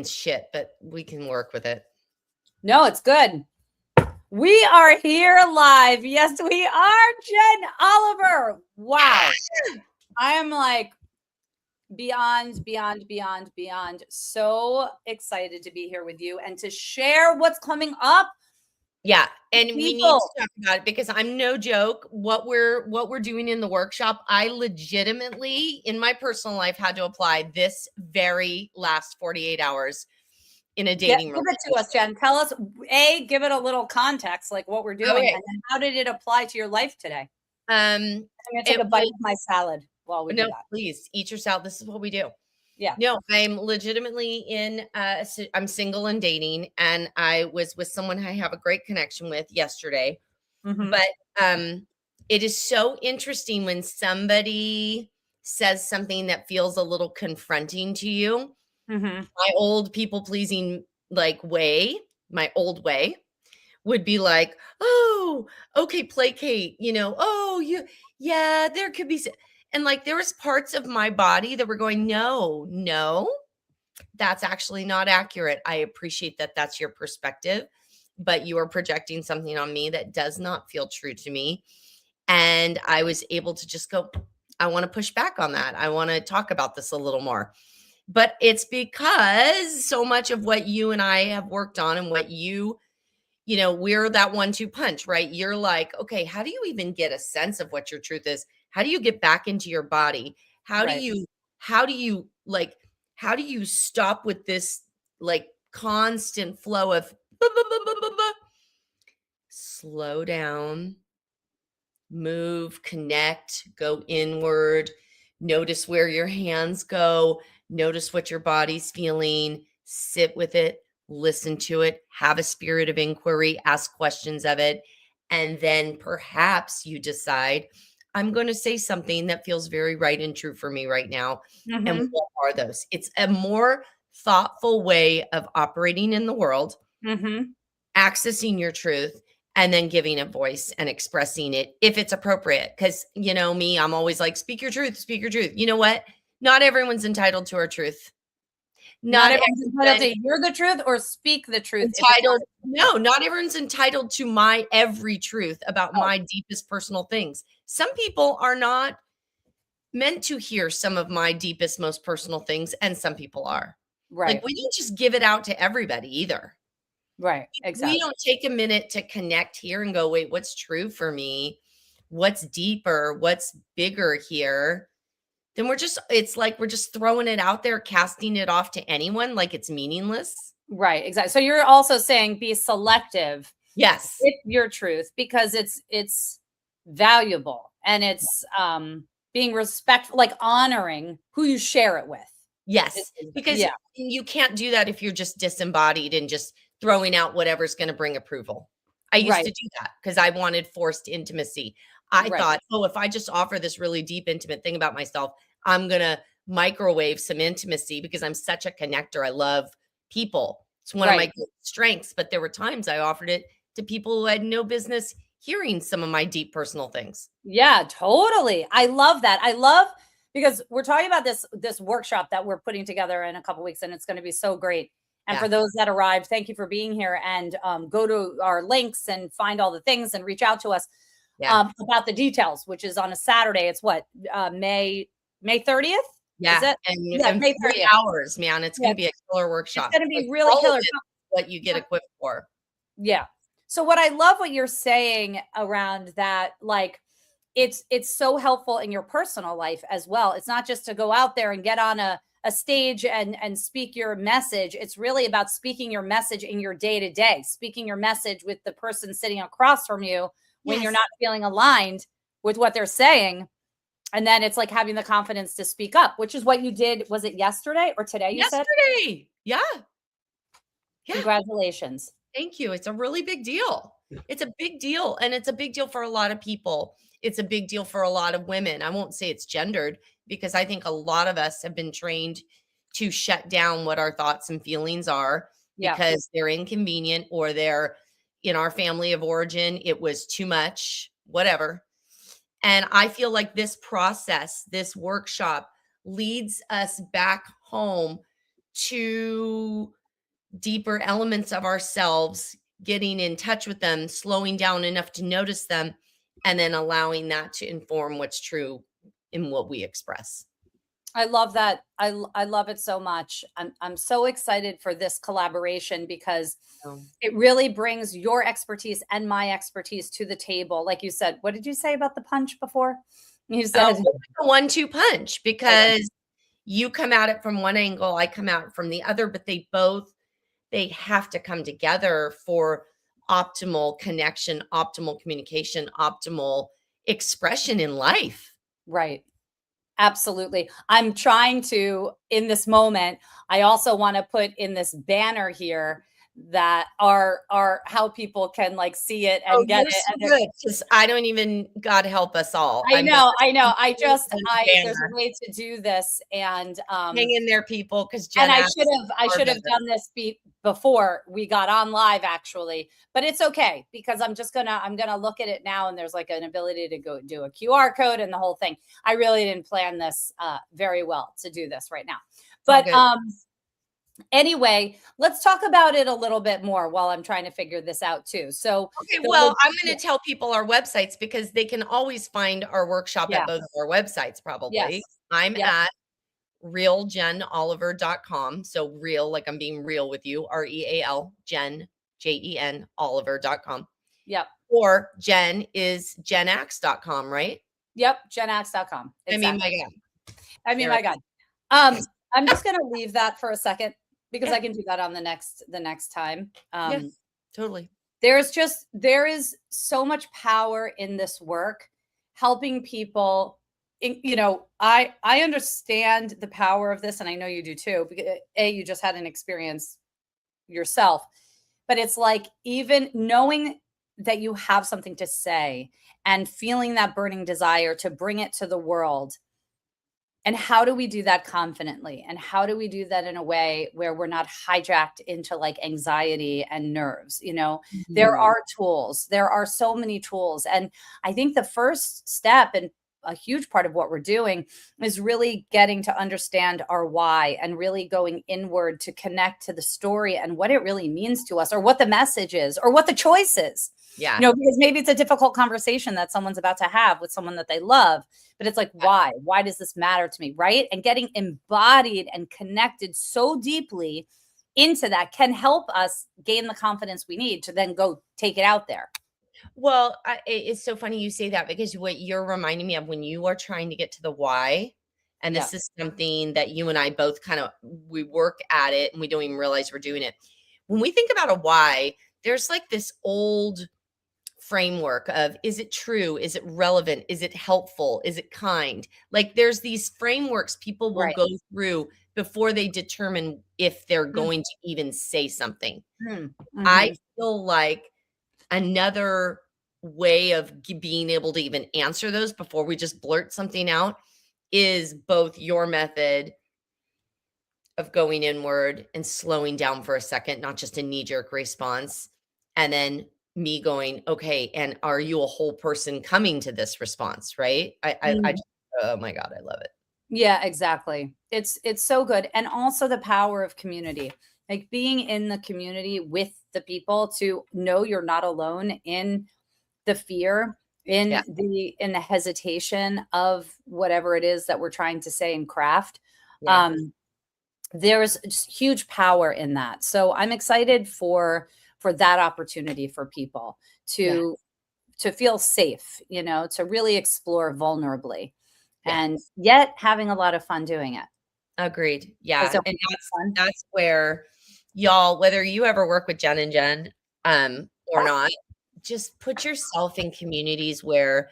shit, but we can work with it. No, it's good. We are here live. Yes, we are, Jen Oliver. Wow. I am like beyond so excited to be here with you and to share what's coming up. Yeah, and we need to People. talk about it because I'm no joke. What we're doing in the workshop, I legitimately, in my personal life, had to apply this very last 48 hours in a dating Give it to us, relationship. Jen. Tell us, give it a little context, like what we're doing, Okay. and then how did it apply to your life today? Um, I'm gonna take it a bite was of my salad while we do no, that. please eat your salad. This is what we do. Yeah. No, I'm legitimately I'm single and dating, and I was with someone I have a great connection with yesterday. Mm-hmm. But it is so interesting when somebody says something that feels a little confronting to you. Mm-hmm. My old people pleasing like way, my old way would be like, "Oh, okay, placate, oh, yeah, there could be and like there was parts of my body that were going, "No, no, that's actually not accurate. I appreciate that that's your perspective, but you are projecting something on me that does not feel true to me." And I was able to just go, I want to push back on that. I want to talk about this a little more. But it's because so much of what you and I have worked on and what we're that 1-2 punch, right? You're like, okay, how do you even get a sense of what your truth is? How do you get back into your body? How do Right. you, how do you like, how do you stop with this like constant flow of slow down, move, connect, go inward, notice where your hands go, notice what your body's feeling, sit with it, listen to it, have a spirit of inquiry, ask questions of it, and then perhaps you decide, I'm going to say something that feels very right and true for me right now. And Mm-hmm. what are those? It's a more thoughtful way of operating in the world, Mm-hmm. accessing your truth, and then giving a voice and expressing it if it's appropriate. Because, me, I'm always like, speak your truth, speak your truth. You know what? Not everyone's entitled to our truth. Not Not everyone's entitled everyone to hear the truth or speak the truth if it's entitled. not. No, not everyone's entitled to my every truth about Oh, my deepest personal things. Some people are not meant to hear some of my deepest, most personal things, and some people are. Like, right. we don't just give it out to everybody either. Right. We Exactly. don't take a minute to connect here and go, wait, what's true for me? What's deeper? What's bigger here? Then it's like we're just throwing it out there, casting it off to anyone like it's meaningless. Right. Exactly. So you're also saying be selective Yes. with your truth because it's valuable and it's being respectful, like honoring who you share it with. Yes. Because Yeah. you can't do that if you're just disembodied and just throwing out whatever's going to bring approval. I used Right. to do that because I wanted forced intimacy. I Right. thought, oh, if I just offer this really deep, intimate thing about myself, I'm going to microwave some intimacy because I'm such a connector. I love people. It's one of my Right. great strengths. But there were times I offered it to people who had no business hearing some of my deep personal things. Yeah, totally. I love that. I love because we're talking about this workshop that we're putting together in a couple weeks and it's going to be so great. And for Yeah. those that arrived, thank you for being here and go to our links and find all the things and reach out to us Yeah. about the details, which is on a Saturday. It's what May 30th? Is Yeah, it? and Yeah, and May 3 30th. hours, man, it's Yeah, gonna be a killer it's workshop. going to Like, be really all of killer. it, what you get equipped for. Yeah. So what I love what you're saying around that, like it's so helpful in your personal life as well. It's not just to go out there and get on a stage and speak your message. It's really about speaking your message in your day to day, speaking your message with the person sitting across from you when you're Yes. not feeling aligned with what they're saying. And then it's like having the confidence to speak up, which is what you did. Was it yesterday or today? You said, Yesterday. Yeah, yeah, congratulations. thank you, it's a really big deal. It's a big deal, and it's a big deal for a lot of people. It's a big deal for a lot of women. I won't say it's gendered because I think a lot of us have been trained to shut down what our thoughts and feelings are Yeah. because they're inconvenient or they're in our family of origin, it was too much, whatever. And I feel like this process, this workshop leads us back home to deeper elements of ourselves, getting in touch with them, slowing down enough to notice them, and then allowing that to inform what's true in what we express. I love that. I love it so much. I'm so excited for this collaboration because So, it really brings your expertise and my expertise to the table. Like you said, what did you say about the punch before? You oh, said it's like a 1-2 punch a one. because you come at it from one angle, I come out from the other, but they have to come together for optimal connection, optimal communication, optimal expression in life. Right. Absolutely. I'm trying to, in this moment, I also want to put in this banner here that are how people can like see it Oh, and get you're it. so And good because I don't even, God help us all. I I'm gonna know, I know. send you this There's a banner. way to do this, Hang in there, people, because and Jen asked I for should have better. done this before we got on live actually, but it's okay because I'm gonna look at it now and there's like an ability to go do a QR code and the whole thing. I really didn't plan this very well to do this right now, It's all but good. anyway, let's talk about it a little bit more while I'm trying to figure this out too. So Okay, the well, I'm yeah, gonna tell people our websites because they can always find our workshop at yeah, both of our websites probably. yes, I'm yep, at realjenoliver.com. So real, like I'm being real with you, REAL, Jen, JEN, Oliver.com. yep, Or Jen is genax.com, right? yep, genax.com. I mean, Exactly. my God. I mean, There my it God. I'm just gonna leave that for a second because Yeah. I can do that on the next time. Yeah. Totally. There is so much power in this work, helping people. I understand the power of this, and I know you do too. Because you just had an experience yourself, but it's like even knowing that you have something to say and feeling that burning desire to bring it to the world. And how do we do that confidently? And how do we do that in a way where we're not hijacked into like anxiety and nerves? There Mhm. are tools. There are so many tools. And I think the first step and a huge part of what we're doing is really getting to understand our why and really going inward to connect to the story and what it really means to us or what the message is or what the choice is. Yeah. Because maybe it's a difficult conversation that someone's about to have with someone that they love, but it's like, why? Why does this matter to me? Right. And getting embodied and connected so deeply into that can help us gain the confidence we need to then go take it out there. Well, it's so funny you say that because what you're reminding me of when you are trying to get to the why, and Yeah. this is something that you and I both kind of we work at it and we don't even realize we're doing it. When we think about a why, there's like this old framework of is it true? Is it relevant? Is it helpful? Is it kind? Like there's these frameworks people will Right. go through before they determine if they're going to even say something. I Mm-hmm. feel like another way of being able to even answer those before we just blurt something out is both your method of going inward and slowing down for a second, not just a knee jerk response. And then me going, okay, and are you a whole person coming to this response? Right. I just, oh my God, I love it. Yeah, exactly. It's so good. And also the power of community. Like being in the community with the people to know you're not alone in the fear, Yeah. in the hesitation of whatever it is that we're trying to say and craft. Yeah. Um, there's just huge power in that. So I'm excited for that opportunity for people Yeah. to feel safe, to really explore vulnerably Yeah. and yet having a lot of fun doing it. Agreed. Is Yeah. it And fun? that's where y'all, whether you ever work with Jen and Jen or not, just put yourself in communities where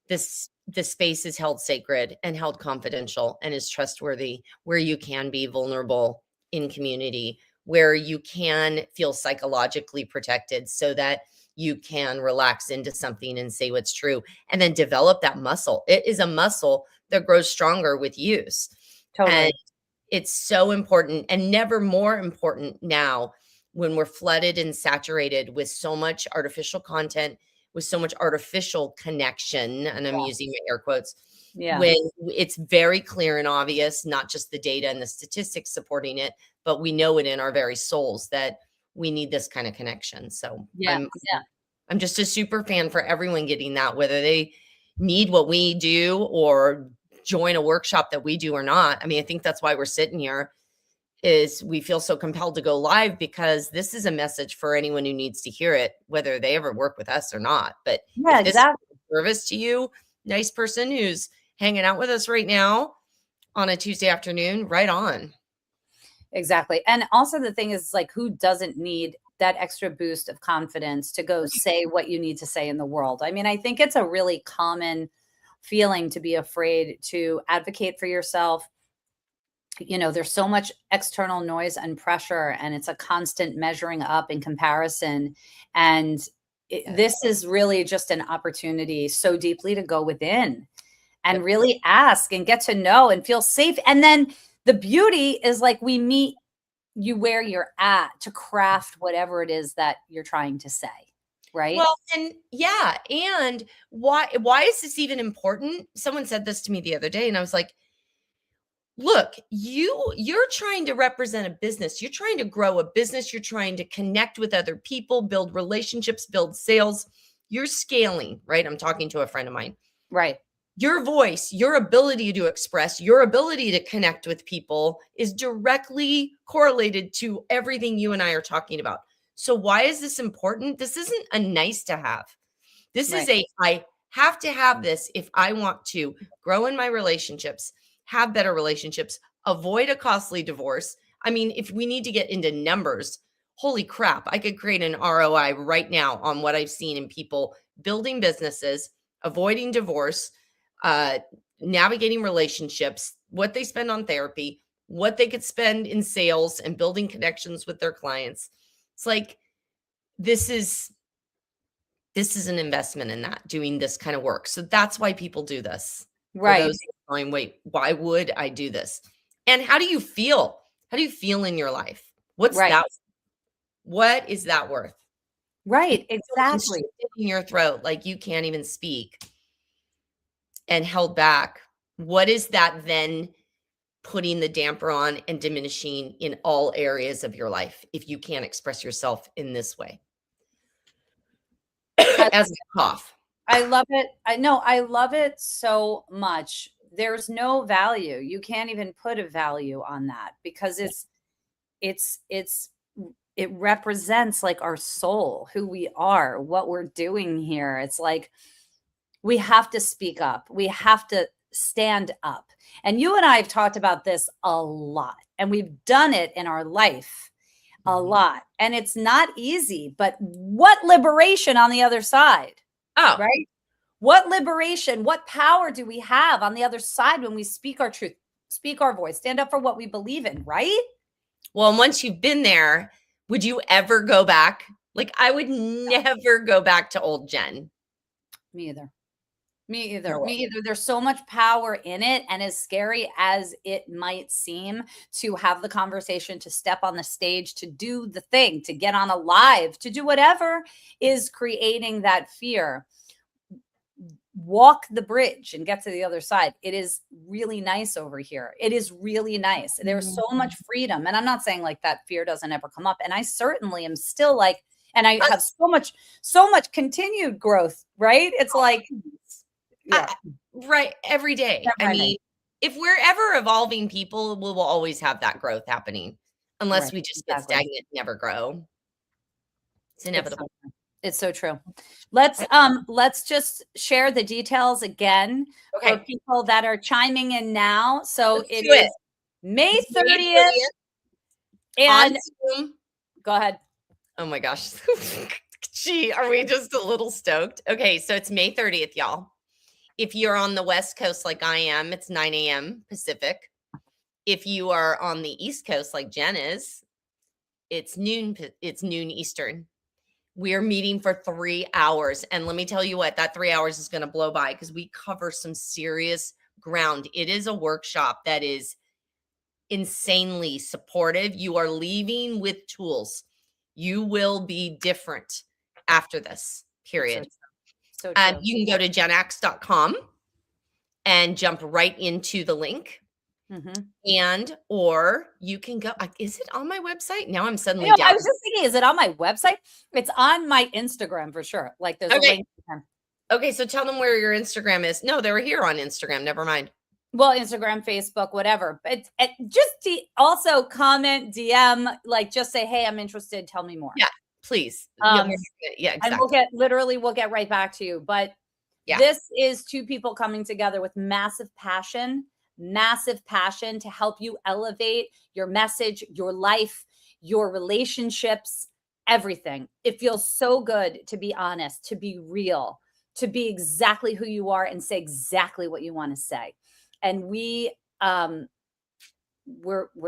the space is held sacred and held confidential and is trustworthy, where you can be vulnerable in community, where you can feel psychologically protected so that you can relax into something and say what's true and then develop that muscle. It is a muscle that grows stronger with use. And Totally. it's so important and never more important now when we're flooded and saturated with so much artificial content, with so much artificial connection, and I'm Yeah. using my air quotes, Yeah. when it's very clear and obvious, not just the data and the statistics supporting it, but we know it in our very souls that we need this kind of connection. So Yeah. I'm just a super fan for everyone getting that, whether they need what we do or join a workshop that we do or not. I mean, I think that's why we're sitting here, is we feel so compelled to go live, because this is a message for anyone who needs to hear it, whether they ever work with us or not. But Yeah, if this exactly. is a service to you, nice person who's hanging out with us right now on a Tuesday afternoon, right on. Exactly. And also the thing is, like, who doesn't need that extra boost of confidence to go say what you need to say in the world? I mean, I think it's a really common feeling to be afraid to advocate for yourself. There's so much external noise and pressure, and it's a constant measuring up and comparison. And this is really just an opportunity so deeply to go within and really ask and get to know and feel safe. And then the beauty is, like, we meet you where you're at to craft whatever it is that you're trying to say. Right. Well, and yeah. And why is this even important? Someone said this to me the other day, and I was like, look, you're trying to represent a business. You're trying to grow a business. You're trying to connect with other people, build relationships, build sales. You're scaling, right? I'm talking to a friend of mine. Right. Your voice, your ability to express, your ability to connect with people is directly correlated to everything you and I are talking about. So why is this important? This isn't a nice to have. This is I have to have this if I want to grow in my relationships, have better relationships, avoid a costly divorce. I mean, if we need to get into numbers, holy crap, I could create an ROI right now on what I've seen in people building businesses, avoiding divorce, navigating relationships, what they spend on therapy, what they could spend in sales and building connections with their clients. It's like, this is an investment in that, doing this kind of work. So that's why people do this. Right. For those going, wait, why would I do this? And how do you feel? How do you feel in your life? What's that? What is that worth? Right. Exactly. In your throat, like you can't even speak and held back. What is that then putting the damper on and diminishing in all areas of your life if you can't express yourself in this way? As a cough. I love it. I love it so much. There's no value. You can't even put a value on that, because it represents, like, our soul, who we are, what we're doing here. It's like, we have to speak up. We have to stand up. And you and I have talked about this a lot, and we've done it in our life a lot. And it's not easy, but what liberation on the other side. Oh, right. What liberation, what power do we have on the other side when we speak our truth, speak our voice, stand up for what we believe in, right? Well, and once you've been there, would you ever go back? Like, I would never go back to old Jen. Me either. There's so much power in it. And as scary as it might seem to have the conversation, to step on the stage, to do the thing, to get on a live, to do whatever is creating that fear, walk the bridge and get to the other side. It is really nice over here. It is really nice. There's so much freedom. And I'm not saying, like, that fear doesn't ever come up. And I certainly am still, like, and I have so much continued growth, right? It's like, right. Every day. I mean, if we're ever evolving people, we'll always have that growth happening, unless we just get stagnant, never grow. It's inevitable. It's so true. Let's just share the details again for people that are chiming in now. So it is May 30th. And go ahead. Oh my gosh. Gee, are we just a little stoked? Okay, so it's May 30th, y'all. If you're on the West Coast like I am, it's 9 a.m. Pacific. If you are on the East Coast like Jen is, it's noon Eastern. We're meeting for 3 hours. And let me tell you what, that 3 hours is going to blow by, because we cover some serious ground. It is a workshop that is insanely supportive. You are leaving with tools. You will be different after this, period. So you can go to jenax.com and jump right into the link. And or you can go, is it on my website? Now I'm suddenly I down. was just thinking, is it on my website? It's on my Instagram for sure. Like there's a Okay. link. Okay, so tell them where your Instagram is. No, they were here on Instagram. Never mind. Well, Instagram, Facebook, whatever. But just also comment, DM, like just say, hey, I'm interested. Tell me more. Yeah, please. Yeah, exactly. And we'll get right back to you. But this is two people coming together with massive passion to help you elevate your message, your life, your relationships, everything. It feels so good to be honest, to be real, to be exactly who you are and say exactly what you want to say. And we're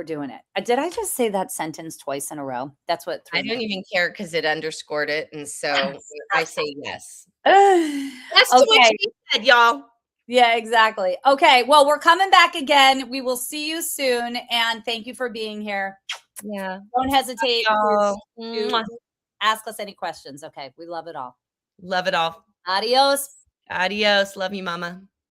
doing it. Did I just say that sentence twice in a row? That's what I don't even care because it underscored it. And so I say yes. That's to what you said, y'all. Yeah, exactly. Okay. Well, we're coming back again. We will see you soon. And thank you for being here. Yeah. Don't hesitate to ask us any questions. Okay. We love it all. Love it all. Adios. Adios. Love you, mama.